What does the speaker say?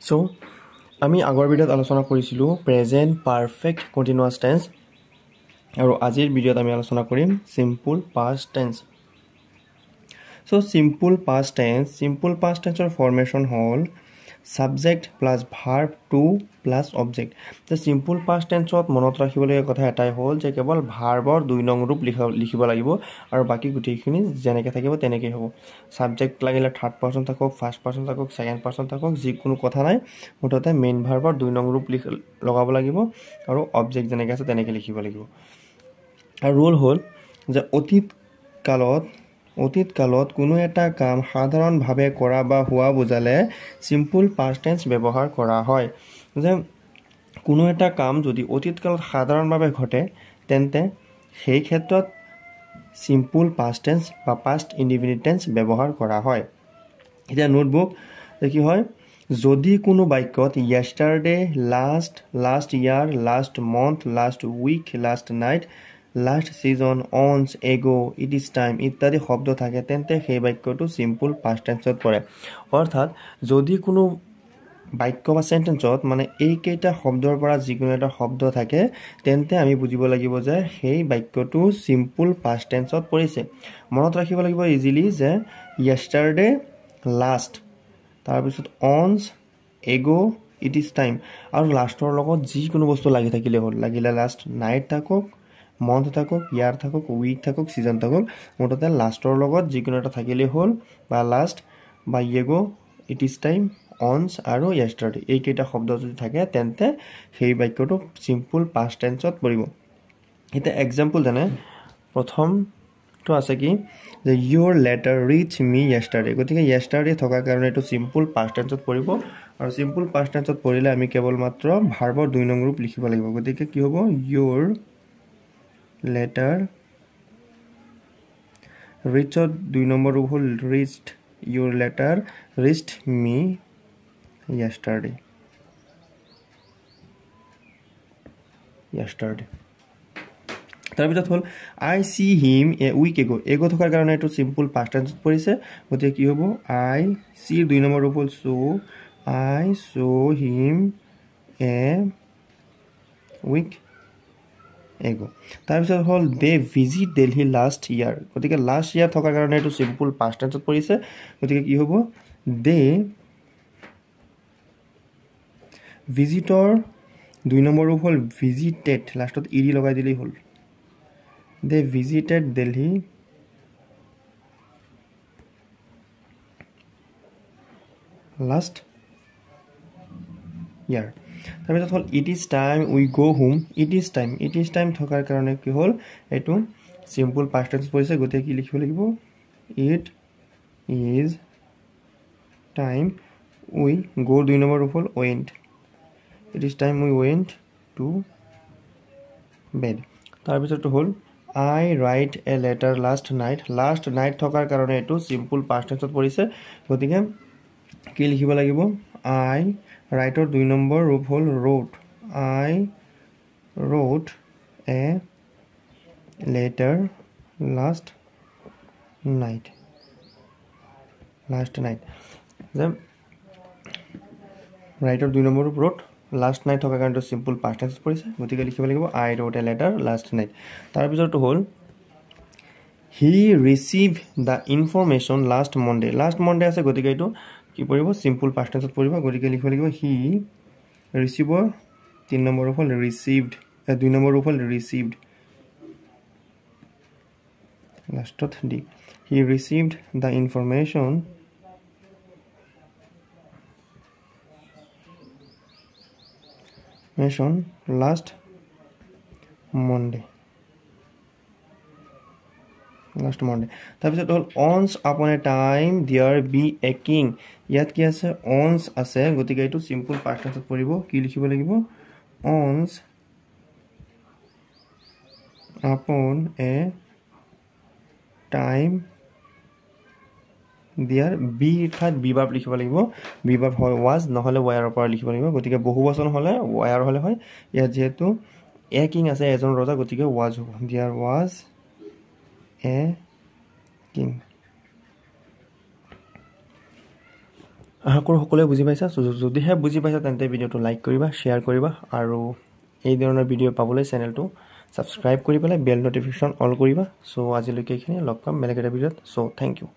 So আমি আগৰ ভিডিঅ'ত আলোচনা কৰিছিলোঁ প্ৰেজেণ্ট পাৰফেক্ট কণ্টিনিউৱাছ টেন্স আৰু আজিৰ ভিডিঅ'ত আমি আলোচনা কৰিম simple past tense. So simple past টেন্সৰ ফৰ্মেশ্যন হ'ল subject plus verb two plus object. যে সিম্পল পাষ্ট টেন্সত মনত ৰাখিবলগীয়া কথা এটাই হ'ল যে কেৱল ভাৰ্বৰ 2 নং ৰূপ লিখিব লাগিব আৰু বাকী গোটেইখিনি যেনেকৈ থাকিব তেনেকৈ হ'ব। সাবজেক্ট লাগিলে থাৰ্ড পাৰ্চন থাকক, ফাৰ্ষ্ট পাৰ্চন থাকক, ছেকেণ্ড পাৰ্চন থাকক, যিকোনো কথা নাই, মুঠতে মেইন ভাৰ্বৰ 2 নং ৰূপ লগাব লাগিব আৰু অবজেক্ট যেনেকৈ আছে তেনেকৈ লিখিব লাগিব। আৰু ৰুল হ'ল যে অতীত কালত কোনো এটা কাম সাধাৰণভাৱে কৰা বা হোৱা বুজালে সিম্পল পাষ্ট টেন্স ব্যৱহাৰ কৰা হয়। যে কোনো এটা কাম যদি অতীত কালত সাধাৰণভাৱে ঘটে তেন্তে সেই ক্ষেত্ৰত সিম্পল পাষ্ট টেন্স বা পাষ্ট ইনডিফিনিট টেন্স ব্যৱহাৰ কৰা হয়। এতিয়া নোটবুক কি হয়, যদি কোনো বাক্যত yesterday, last year, last month, last week, last night, last season, once, ago, it is time ইত্যাদি শব্দ থাকে তেন্তে সেই বাক্যটো সিম্পল পাষ্ট টেন্সত পৰে। অৰ্থাৎ যদি কোনো বাক্য বা সেন্টেন্সত মানে এইকেইটা শব্দৰ পৰা যিকোনো এটা শব্দ থাকে তেন্তে আমি বুজিব লাগিব যে সেই বাক্যটো সিম্পল পাষ্ট টেন্সত পৰিছে। মনত ৰাখিব লাগিব ইজিলি যে yesterday, last, তাৰপিছত once, ago, it is time আৰু লাষ্টৰ লগত যিকোনো বস্তু লাগি থাকিলে হ'ল। লাগিলে লাষ্ট নাইট থাকক, মন্থ থাকক, ইয়াৰ থাকক, উইক থাকক, ছিজন থাকক, মুঠতে লাষ্টৰ লগত যিকোনো এটা থাকিলেই হ'ল। বা লাষ্ট বা এগো, ইট ইজ টাইম, অনছ আৰু yesterday এইকেইটা শব্দ যদি থাকে তেন্তে সেই বাক্যটো সিম্পল পাষ্ট টেন্সত পৰিব। এতিয়া এক্সাম্পল যেনে প্ৰথমটো আছে কি যে your letter reached me yesterday, গতিকে yesterday থকাৰ কাৰণে এইটো সিম্পল পাষ্ট টেন্সত পৰিব আৰু সিম্পল পাষ্ট টেন্সত পৰিলে আমি কেৱল মাত্ৰ ভাৰ্বৰ 2 নং ৰূপ লিখিব লাগিব। গতিকে কি হ'ব, your letter reached 2 নম্বৰ ৰূপ হ'ল reached, your letter reached me yesterday। তাৰপিছত হ'ল I see him a week ago, এগো থকাৰ কাৰণে এইটো সিম্পল পাষ্ট টেন্সত পৰিছে। গতিকে কি হ'ব, I see 2 নম্বৰ ৰূপ হ'ল so, I saw him a week ago। তাৰপিছত হ'ল they visit Delhi last year, গতিকে লাষ্ট ইয়াৰ থকাৰ কাৰণে এইটো সিম্পল পাষ্ট টেন্সত পৰিছে। গতিকে কি হ'ব, they ভিজিটৰ 2 নম্বৰ ৰূপ হ'ল ভিজিটেড, লাষ্টত ইডি লগাই দিলেই হ'ল। they visited Delhi last year। তাৰপিছত হ'ল it is time we go home, it is time থকাৰ কাৰণে কি হ'ল, এইটো সিম্পল পাষ্ট টেন্স পৰিছে। গতিকে কি লিখিব লাগিব, it is time we go 2 number ৰূপ হ'ল went, it is time we went to bed। তাৰপিছতটো হ'ল I write a letter last night থকাৰ কাৰণে এইটো সিম্পল পাষ্ট টেন্সত পৰিছে। গতিকে কি লিখিব লাগিব, I write-ৰ 2 নম্বৰ ৰূপ হ'ল wrote, I wrote a letter last night। যে write-ৰ 2 নম্বৰ ৰূপ wrote, লাষ্ট নাইট থকাৰ কাৰণে সিম্পল পাষ্ট টেন্সত পৰিছে। গতিকে লিখিব লাগিব I wrote a letter last night। তাৰপিছতটো হ'ল he received the information last Monday, আছে, গতিকে এইটো কি পৰিব, সিম্পল পাষ্ট টেন্সত পৰিব। গতিকে লিখিব লাগিব he ৰিচিভৰ 3 নম্বৰ ৰূপ হ'ল received, 2 নম্বৰ ৰূপ হ'ল received, লাষ্টত দি he received the information last Monday। তাৰপিছত হ'ল once upon a time there be a king, ইয়াত কি আছে, once আছে, গতিকে এইটো সিম্পল পাষ্ট টেন্সত পৰিব। কি লিখিব লাগিব, once upon a time there be ঠাইত বি ভাৰ্ব লিখিব লাগিব। বি ভাৰ্ব হয় was, নহ'লে were পৰা লিখিব লাগিব। গতিকে বহু বচন হ'লে were হ'লে হয়, ইয়াত যিহেতু এ কিং আছে, এজন ৰজা, গতিকে was হ'ব, there was a king। আশা কৰোঁ সকলোৱে বুজি পাইছা। যদিহে বুজি পাইছা তেন্তে ভিডিঅ'টো লাইক কৰিবা, শ্বেয়াৰ কৰিবা আৰু এই ধৰণৰ ভিডিঅ' পাবলৈ চেনেলটো ছাবস্ক্ৰাইব কৰি পেলাই বেল নটিফিকেশ্যন অল কৰিবা। চ' আজিলৈকে এইখিনি, লগ পাম বেলেগ এটা ভিডিঅ'ত। চ' থেংক ইউ।